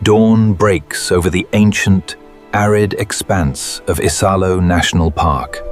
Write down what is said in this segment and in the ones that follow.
Dawn breaks over the ancient, arid expanse of Isalo National Park.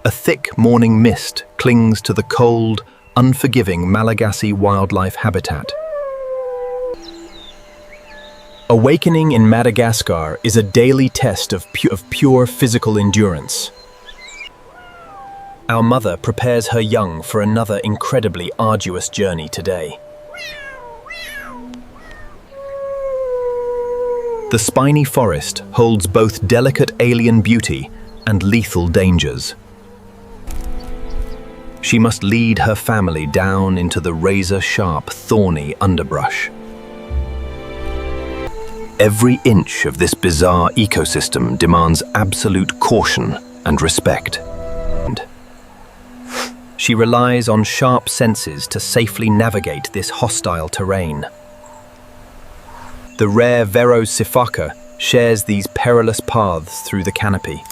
A thick morning mist clings to the cold, unforgiving Malagasy wildlife habitat. Awakening in Madagascar is a daily test of pure physical endurance. Our mother prepares her young for another incredibly arduous journey today. The spiny forest holds both delicate alien beauty and lethal dangers. She must lead her family down into the razor-sharp, thorny underbrush. Every inch of this bizarre ecosystem demands absolute caution and respect. She relies on sharp senses to safely navigate this hostile terrain. The rare Fossa shares these perilous paths through the canopy.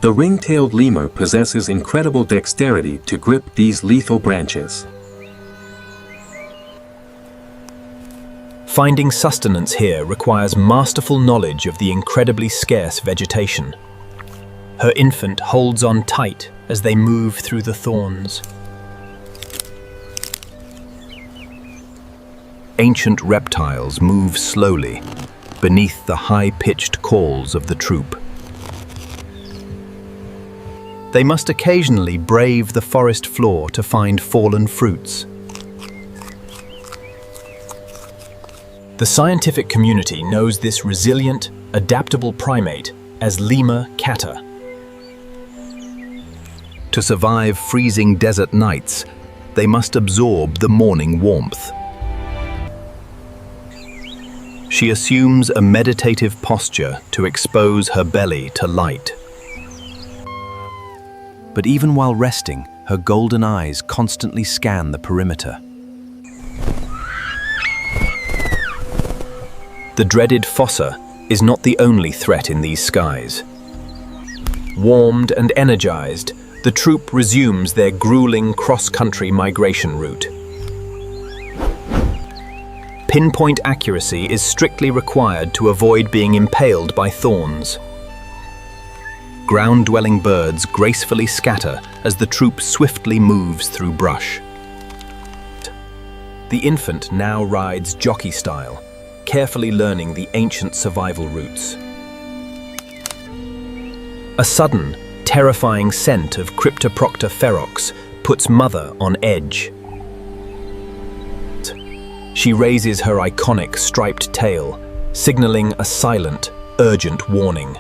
The ring-tailed lemur possesses incredible dexterity to grip these lethal branches. Finding sustenance here requires masterful knowledge of the incredibly scarce vegetation. Her infant holds on tight as they move through the thorns. Ancient reptiles move slowly beneath the high-pitched calls of the troop. They must occasionally brave the forest floor to find fallen fruits. The scientific community knows this resilient, adaptable primate as Lemur cata. To survive freezing desert nights, they must absorb the morning warmth. She assumes a meditative posture to expose her belly to light. But even while resting, her golden eyes constantly scan the perimeter. The dreaded Fossa is not the only threat in these skies. Warmed and energized, the troop resumes their grueling cross-country migration route. Pinpoint accuracy is strictly required to avoid being impaled by thorns. Ground-dwelling birds gracefully scatter as the troop swiftly moves through brush. The infant now rides jockey style, carefully learning the ancient survival routes. A sudden, terrifying scent of Cryptoprocta ferox puts mother on edge. She raises her iconic striped tail, signaling a silent, urgent warning.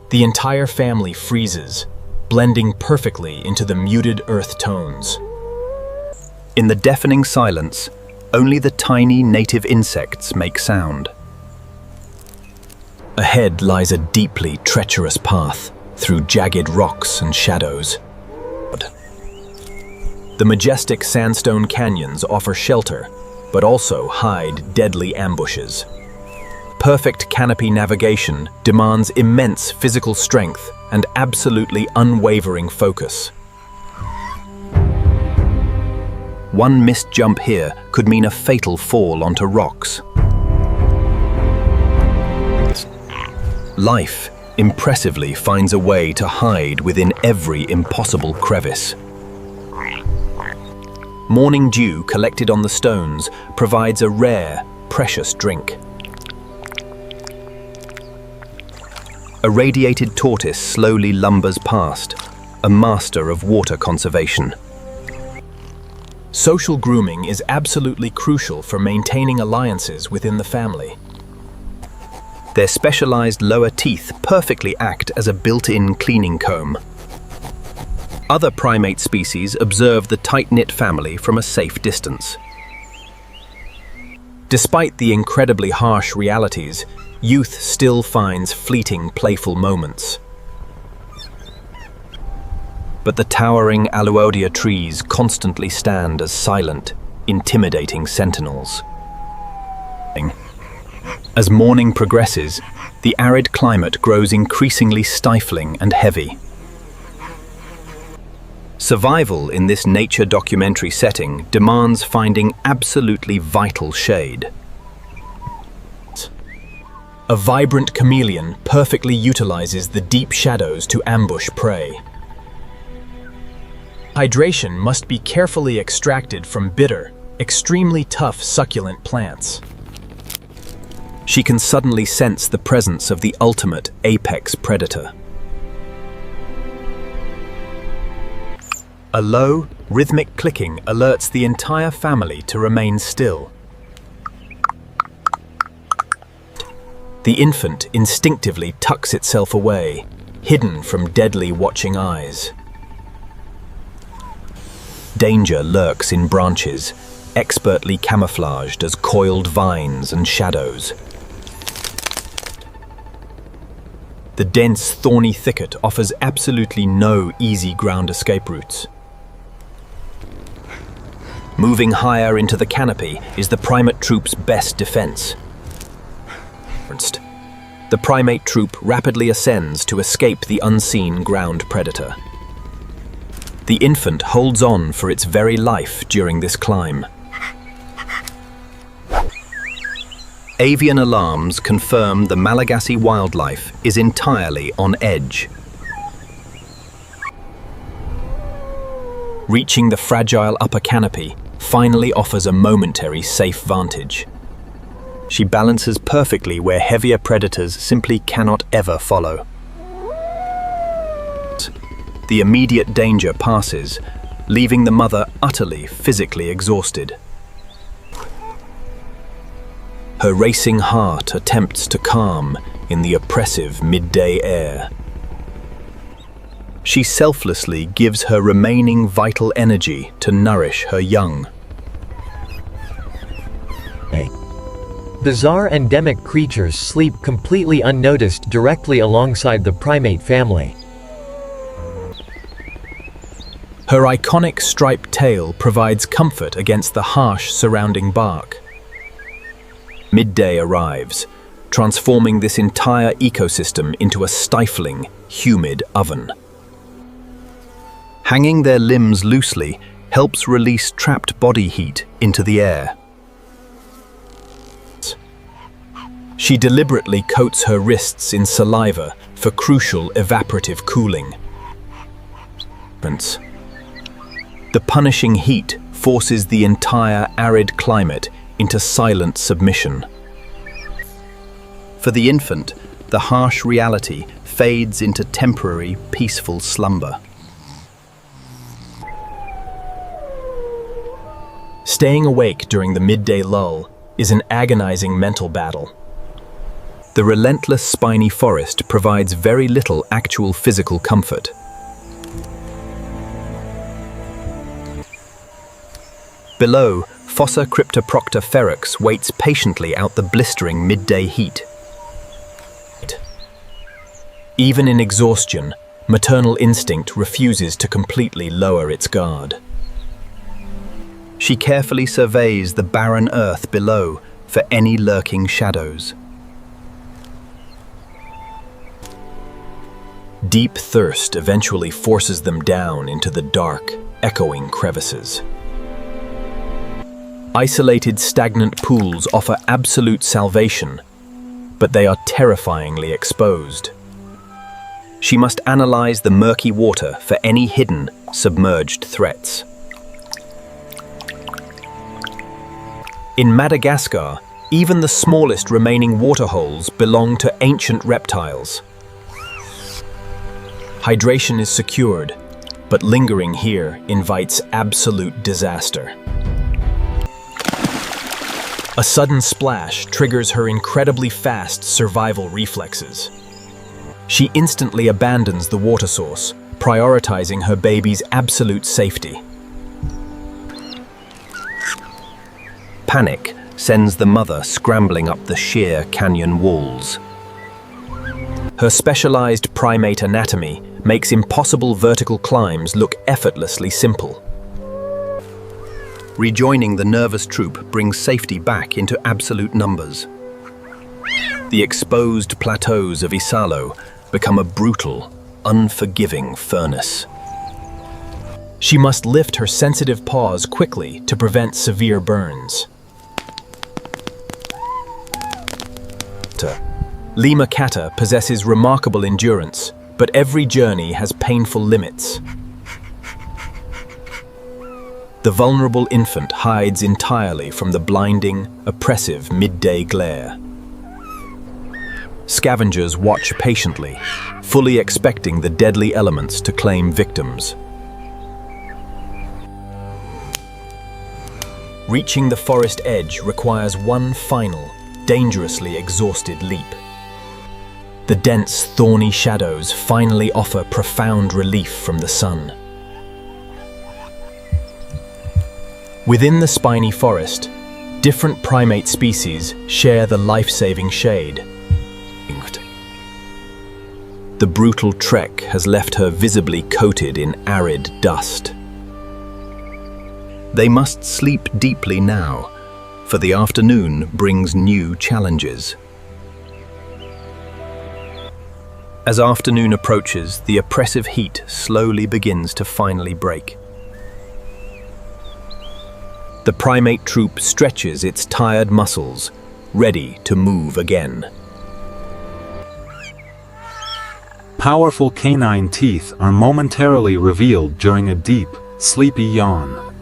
The entire family freezes, blending perfectly into the muted earth tones. In the deafening silence, only the tiny native insects make sound. Ahead lies a deeply treacherous path through jagged rocks and shadows. The majestic sandstone canyons offer shelter, but also hide deadly ambushes. Perfect canopy navigation demands immense physical strength and absolutely unwavering focus. One missed jump here could mean a fatal fall onto rocks. Life impressively finds a way to hide within every impossible crevice. Morning dew collected on the stones provides a rare, precious drink. A radiated tortoise slowly lumbers past, a master of water conservation. Social grooming is absolutely crucial for maintaining alliances within the family. Their specialized lower teeth perfectly act as a built-in cleaning comb. Other primate species observe the tight-knit family from a safe distance. Despite the incredibly harsh realities, youth still finds fleeting, playful moments. But the towering Aluodia trees constantly stand as silent, intimidating sentinels. As morning progresses, the arid climate grows increasingly stifling and heavy. Survival in this nature documentary setting demands finding absolutely vital shade. A vibrant chameleon perfectly utilizes the deep shadows to ambush prey. Hydration must be carefully extracted from bitter, extremely tough succulent plants. She can suddenly sense the presence of the ultimate apex predator. A low, rhythmic clicking alerts the entire family to remain still. The infant instinctively tucks itself away, hidden from deadly watching eyes. Danger lurks in branches, expertly camouflaged as coiled vines and shadows. The dense, thorny thicket offers absolutely no easy ground escape routes. Moving higher into the canopy is the primate troop's best defense. The primate troop rapidly ascends to escape the unseen ground predator. The infant holds on for its very life during this climb. Avian alarms confirm the Malagasy wildlife is entirely on edge. Reaching the fragile upper canopy finally offers a momentary safe vantage. She balances perfectly where heavier predators simply cannot ever follow. The immediate danger passes, leaving the mother utterly physically exhausted. Her racing heart attempts to calm in the oppressive midday air. She selflessly gives her remaining vital energy to nourish her young. Bizarre endemic creatures sleep completely unnoticed directly alongside the primate family. Her iconic striped tail provides comfort against the harsh surrounding bark. Midday arrives, transforming this entire ecosystem into a stifling, humid oven. Hanging their limbs loosely helps release trapped body heat into the air. She deliberately coats her wrists in saliva for crucial evaporative cooling. The punishing heat forces the entire arid climate into silent submission. For the infant, the harsh reality fades into temporary, peaceful slumber. Staying awake during the midday lull is an agonizing mental battle. The relentless spiny forest provides very little actual physical comfort. Below, Fossa cryptoprocta ferox waits patiently out the blistering midday heat. Even in exhaustion, maternal instinct refuses to completely lower its guard. She carefully surveys the barren earth below for any lurking shadows. Deep thirst eventually forces them down into the dark, echoing crevices. Isolated stagnant pools offer absolute salvation, but they are terrifyingly exposed. She must analyze the murky water for any hidden, submerged threats. In Madagascar, even the smallest remaining waterholes belong to ancient reptiles. Hydration is secured, but lingering here invites absolute disaster. A sudden splash triggers her incredibly fast survival reflexes. She instantly abandons the water source, prioritizing her baby's absolute safety. Panic sends the mother scrambling up the sheer canyon walls. Her specialized primate anatomy makes impossible vertical climbs look effortlessly simple. Rejoining the nervous troop brings safety back into absolute numbers. The exposed plateaus of Isalo become a brutal, unforgiving furnace. She must lift her sensitive paws quickly to prevent severe burns. Lemur kata possesses remarkable endurance, but every journey has painful limits. The vulnerable infant hides entirely from the blinding, oppressive midday glare. Scavengers watch patiently, fully expecting the deadly elements to claim victims. Reaching the forest edge requires one final, dangerously exhausted leap. The dense, thorny shadows finally offer profound relief from the sun. Within the spiny forest, different primate species share the life-saving shade. The brutal trek has left her visibly coated in arid dust. They must sleep deeply now, for the afternoon brings new challenges. As afternoon approaches, the oppressive heat slowly begins to finally break. The primate troop stretches its tired muscles, ready to move again. Powerful canine teeth are momentarily revealed during a deep, sleepy yawn.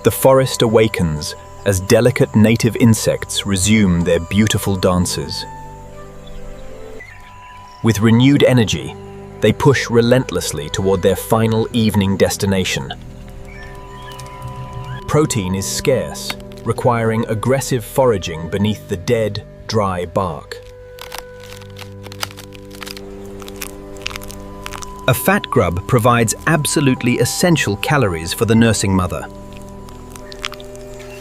The forest awakens as delicate native insects resume their beautiful dances. With renewed energy, they push relentlessly toward their final evening destination. Protein is scarce, requiring aggressive foraging beneath the dead, dry bark. A fat grub provides absolutely essential calories for the nursing mother.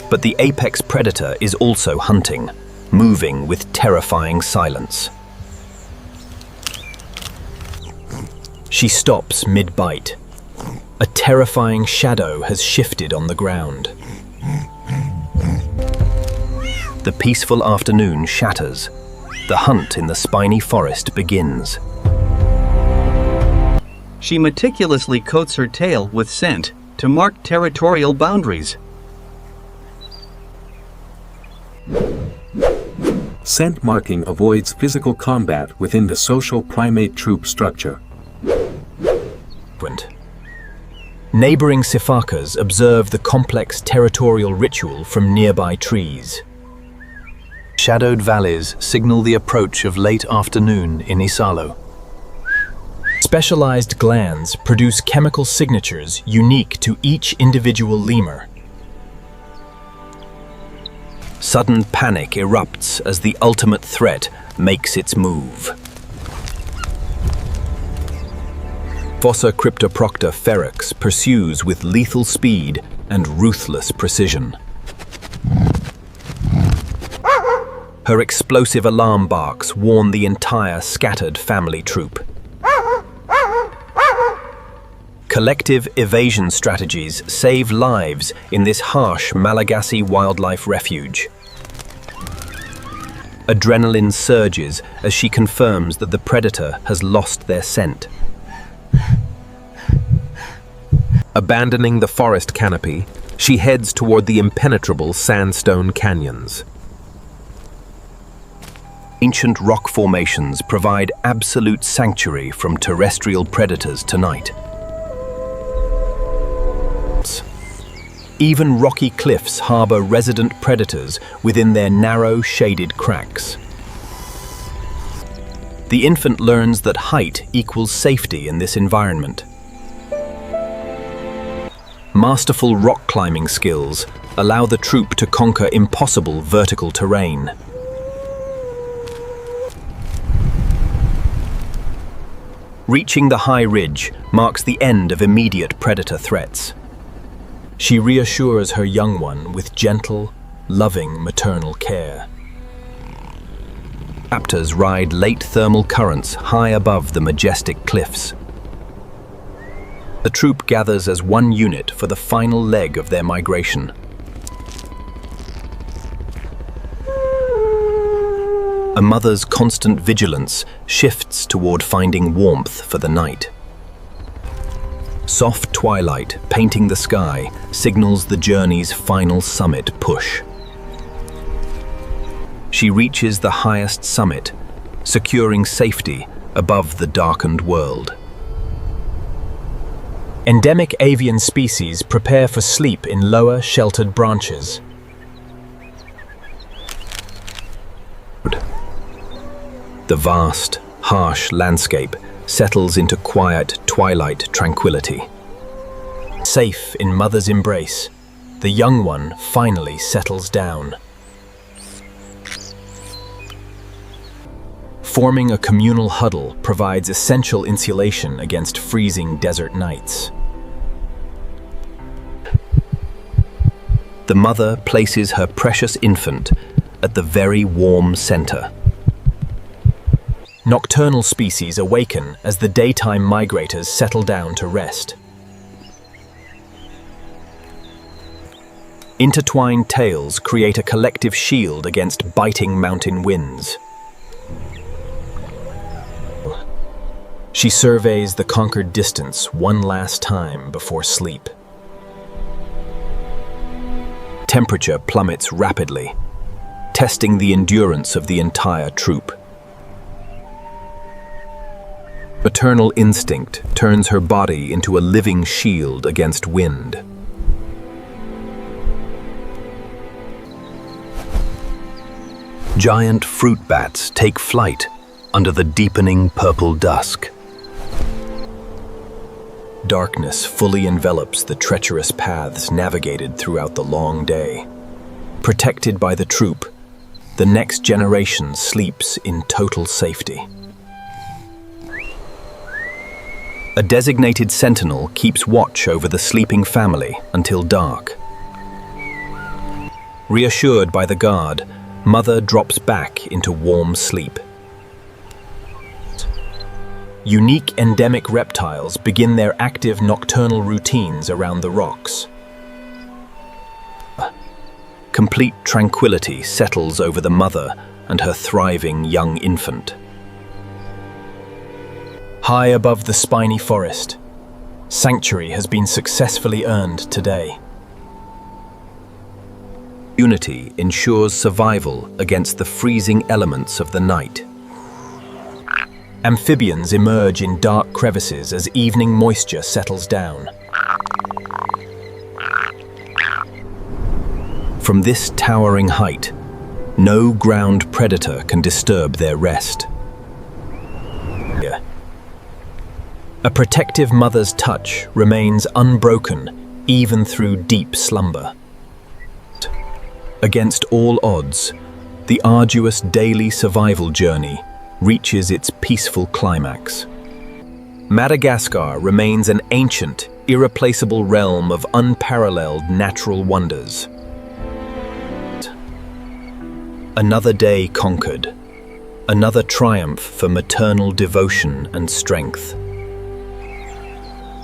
But the apex predator is also hunting, moving with terrifying silence. She stops mid-bite. A terrifying shadow has shifted on the ground. The peaceful afternoon shatters. The hunt in the spiny forest begins. She meticulously coats her tail with scent to mark territorial boundaries. Scent marking avoids physical combat within the social primate troop structure. Neighboring sifakas observe the complex territorial ritual from nearby trees. Shadowed valleys signal the approach of late afternoon in Isalo. Specialized glands produce chemical signatures unique to each individual lemur. Sudden panic erupts as the ultimate threat makes its move. Fossa cryptoprocta ferox pursues with lethal speed and ruthless precision. Her explosive alarm barks warn the entire scattered family troop. Collective evasion strategies save lives in this harsh Malagasy wildlife refuge. Adrenaline surges as she confirms that the predator has lost their scent. Abandoning the forest canopy, she heads toward the impenetrable sandstone canyons. Ancient rock formations provide absolute sanctuary from terrestrial predators tonight. Even rocky cliffs harbor resident predators within their narrow, shaded cracks. The infant learns that height equals safety in this environment. Masterful rock climbing skills allow the troop to conquer impossible vertical terrain. Reaching the high ridge marks the end of immediate predator threats. She reassures her young one with gentle, loving maternal care. Raptors ride late thermal currents high above the majestic cliffs. The troop gathers as one unit for the final leg of their migration. A mother's constant vigilance shifts toward finding warmth for the night. Soft twilight painting the sky signals the journey's final summit push. She reaches the highest summit, securing safety above the darkened world. Endemic avian species prepare for sleep in lower, sheltered branches. The vast, harsh landscape settles into quiet twilight tranquility. Safe in mother's embrace, the young one finally settles down. Forming a communal huddle provides essential insulation against freezing desert nights. The mother places her precious infant at the very warm center. Nocturnal species awaken as the daytime migrators settle down to rest. Intertwined tails create a collective shield against biting mountain winds. She surveys the conquered distance one last time before sleep. Temperature plummets rapidly, testing the endurance of the entire troop. Maternal instinct turns her body into a living shield against wind. Giant fruit bats take flight under the deepening purple dusk. Darkness fully envelops the treacherous paths navigated throughout the long day. Protected by the troop, the next generation sleeps in total safety. A designated sentinel keeps watch over the sleeping family until dark. Reassured by the guard, mother drops back into warm sleep. Unique endemic reptiles begin their active nocturnal routines around the rocks. Complete tranquility settles over the mother and her thriving young infant. High above the spiny forest, sanctuary has been successfully earned today. Unity ensures survival against the freezing elements of the night. Amphibians emerge in dark crevices as evening moisture settles down. From this towering height, no ground predator can disturb their rest. A protective mother's touch remains unbroken even through deep slumber. Against all odds, the arduous daily survival journey reaches its peaceful climax. Madagascar remains an ancient, irreplaceable realm of unparalleled natural wonders. Another day conquered, another triumph for maternal devotion and strength.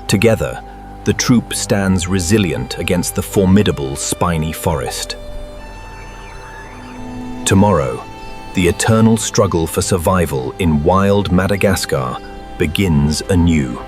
Together, the troop stands resilient against the formidable spiny forest. Tomorrow, the eternal struggle for survival in wild Madagascar begins anew.